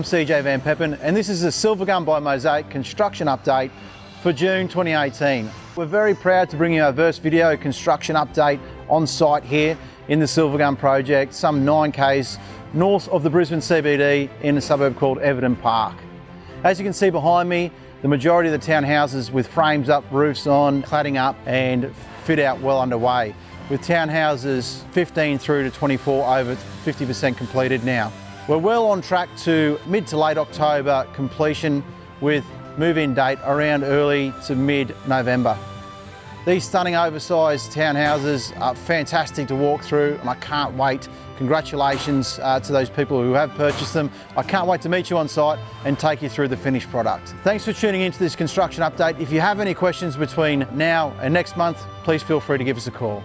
I'm CJ Van Peppen, and this is a Silvergum by Mosaic construction update for June 2018. We're very proud to bring you our first video construction update on site here in the Silvergum project, some 9 k's north of the Brisbane CBD in a suburb called Everton Park. As you can see behind me, the majority of the townhouses with frames up, roofs on, cladding up and fit out well underway, with townhouses 15 through to 24 over 50% completed now. We're well on track to mid to late October completion, with move-in date around early to mid-November. These stunning oversized townhouses are fantastic to walk through, and I can't wait. Congratulations to those people who have purchased them. I can't wait to meet you on site and take you through the finished product. Thanks for tuning into this construction update. If you have any questions between now and next month, please feel free to give us a call.